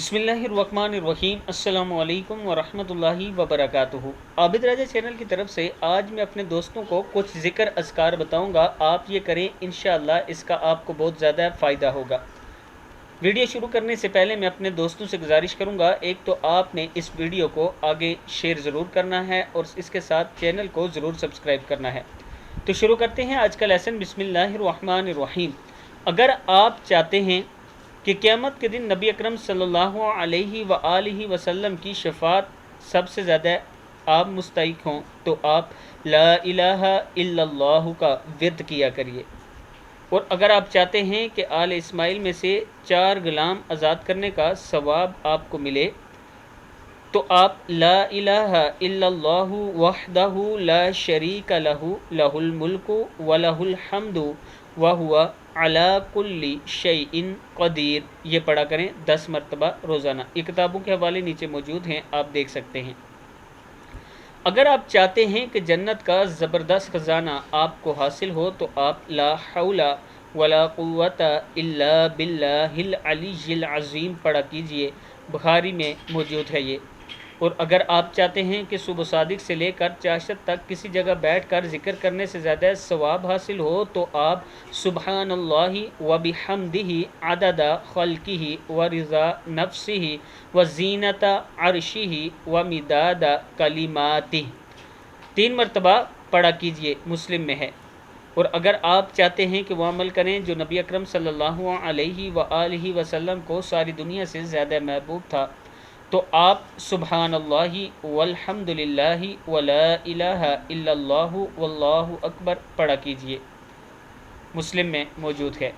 बिस्मिल्लाहिर्रहमानिर्रहीम। अस्सलामु अलैकुम वरहमतुल्लाहि वबरकातुहू। आबिद राजा चैनल की तरफ से आज मैं अपने दोस्तों को कुछ ज़िक्र अज़कार बताऊंगा। आप ये करें, इंशाअल्लाह इसका आपको बहुत ज़्यादा फ़ायदा होगा। वीडियो शुरू करने से पहले मैं अपने दोस्तों से गुजारिश करूंगा, एक तो आपने इस वीडियो को आगे शेयर ज़रूर करना है और इसके साथ चैनल को ज़रूर सब्सक्राइब करना है। तो शुरू करते हैं आज का लेसन। बिस्मिल्लाहिर्रहमानिर्रहीम। अगर आप चाहते हैं कि क़यामत के दिन नबी अकरम सल्लल्लाहु अलैहि व आलिहि वसल्लम की शफ़ाअत सबसे ज़्यादा आप मुस्तहिक़ हों, तो आप ला इलाहा इल्लल्लाहु का विर्द किया करिए। और अगर आप चाहते हैं कि आल इस्माइल में से 4 गुलाम आज़ाद करने का सवाब आपको मिले, तो आप ला इलाहा इल्लल्लाहु वहदहु ला शरीका लहु लहुल मुल्कु व लहुल हम्दु व हुवा अला कुल्ली शैइन क़दीर ये पढ़ा करें 10 मरतबा रोज़ाना। ये किताबों के हवाले नीचे मौजूद हैं, आप देख सकते हैं। अगर आप चाहते हैं कि जन्नत का ज़बरदस्त ख़जाना आपको हासिल हो, तो आप ला हौला वला कुव्वता इल्ला बिल्लाहिल अलिय्यिल अज़ीम पढ़ा कीजिए। बुखारी में मौजूद है ये। और अगर आप चाहते हैं कि सुबह सादिक से लेकर चाशत तक किसी जगह बैठकर ज़िक्र करने से ज़्यादा सवाब हासिल हो, तो आप सुबहानल्लाहि व बिहम्दिही अददा खल्किही व रिज़ा नफ्सिही व ज़ीनता अर्शिही व मिदादा कलिमातिही 3 मरतबा पढ़ा कीजिए। मुस्लिम में है। और अगर आप चाहते हैं कि वो अमल करें जो नबी अकरम सल्लल्लाहु अलैहि व आलिहि वसल्लम को सारी दुनिया से ज़्यादा महबूब था, तो आप सुबहानल्लाहि वल्हम्दुलिल्लाहि वला इलाहा इल्लल्लाहु वल्लाहु अकबर पढ़ा कीजिए। मुस्लिम में मौजूद है।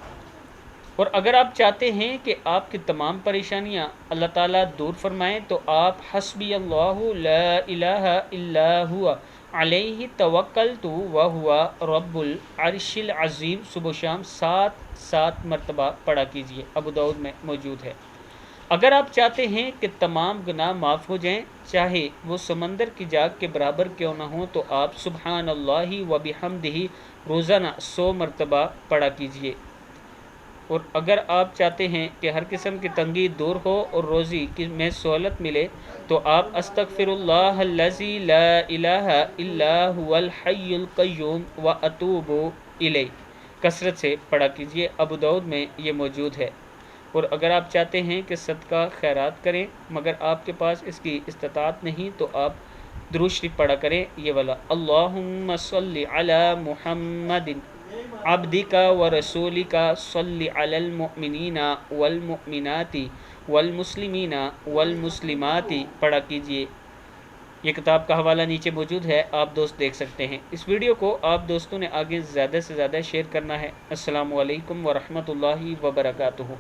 और अगर आप चाहते हैं कि आपकी तमाम परेशानियां अल्लाह ताला दूर फरमाएँ, तो आप हस्बी अल्लाहु ला इलाहा इल्ला हुवा अलैहि तवक्कलतु व हुवा रब्बुल अर्शिल अज़ीम सुबह शाम 7 मरतबा पढ़ा कीजिए। अबू दाऊद में मौजूद है। अगर आप चाहते हैं कि तमाम गुनाह माफ़ हो जाएं, चाहे वो समंदर की जाग के बराबर क्यों ना हो, तो आप सुबहानल्लाहि व बिहम्दिही रोज़ाना 100 मरतबा पढ़ा कीजिए। और अगर आप चाहते हैं कि हर किस्म की तंगी दूर हो और रोज़ी की में सहूलत मिले, तो आप अस्तग़फ़िरुल्लाहल्लज़ी ला इलाहा इल्ला हुवल हय्युल क़य्यूम व अतूबु इलैह कसरत से पढ़ा कीजिए। अबू दाऊद में ये मौजूद है। और अगर आप चाहते हैं कि सदका खैरात करें मगर आपके पास इसकी इस्तात नहीं, तो आप दुरूद शरीफ पढ़ा करें ये वाला, अल्लाहुम्मा सल्लि अला मुहम्मदिन अब्दिका व रसूलिका सल्लि अलल मुमिनीना वल मुमिनाती वल मुस्लिमीना वल मुस्लिमाती पढ़ा कीजिए। ये किताब का हवाला नीचे मौजूद है, आप दोस्त देख सकते हैं। इस वीडियो को आप दोस्तों ने आगे ज़्यादा से ज़्यादा शेयर करना है। अस्सलामु अलैकुम व रहमतुल्लाहि व बरकातुहू।